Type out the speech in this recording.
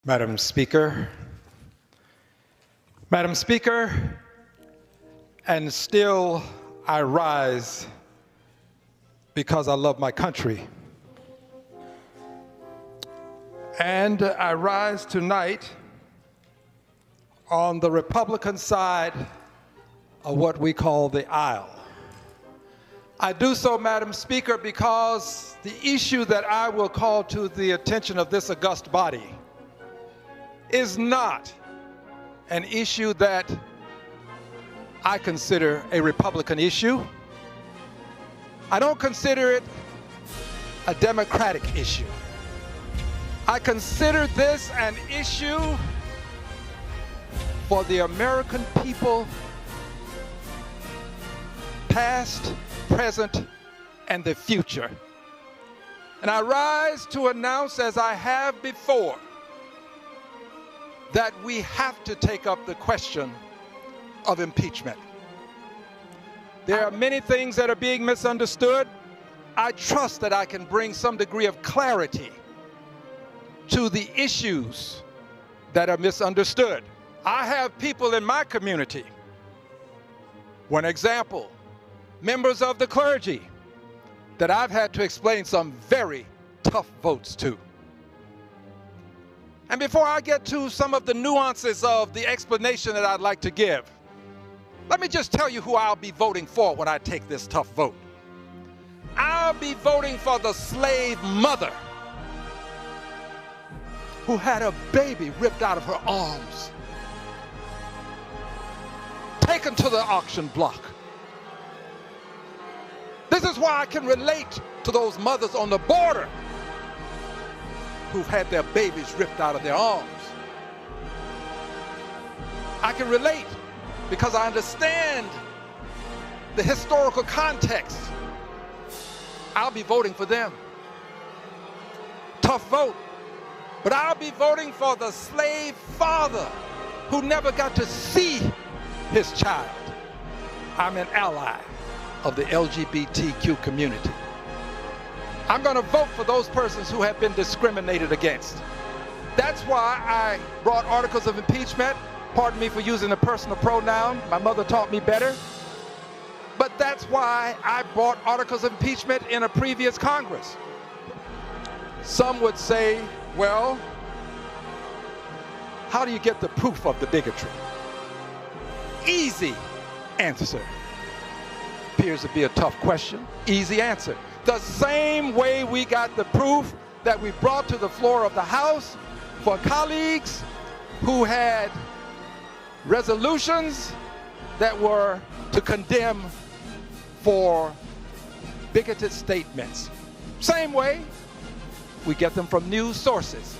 Madam Speaker, and still I rise because I love my country. And I rise tonight on the Republican side of what we call the aisle. I do so, Madam Speaker, because the issue that I will call to the attention of this august body is not an issue that I consider a Republican issue. I don't consider it a Democratic issue. I consider this an issue for the American people, past, present, and the future. And I rise to announce, as I have before, that we have to take up the question of impeachment. There are many things that are being misunderstood. I trust that I can bring some degree of clarity to the issues that are misunderstood. I have people in my community, one example, members of the clergy, that I've had to explain some very tough votes to. And before I get to some of the nuances of the explanation that I'd like to give, let me just tell you who I'll be voting for when I take this tough vote. I'll be voting for the slave mother who had a baby ripped out of her arms, taken to the auction block. This is why I can relate to those mothers on the border who've had their babies ripped out of their arms. I can relate because I understand the historical context. I'll be voting for them. Tough vote, but I'll be voting for the slave father who never got to see his child. I'm an ally of the LGBTQ community. I'm going to vote for those persons who have been discriminated against. That's why I brought articles of impeachment. Pardon me for using a personal pronoun. My mother taught me better. But that's why I brought articles of impeachment in a previous Congress. Some would say, well, how do you get the proof of the bigotry? Easy answer. Appears to be a tough question. Easy answer. The same way we got the proof that we brought to the floor of the House for colleagues who had resolutions that were to condemn for bigoted statements. Same way we get them from news sources.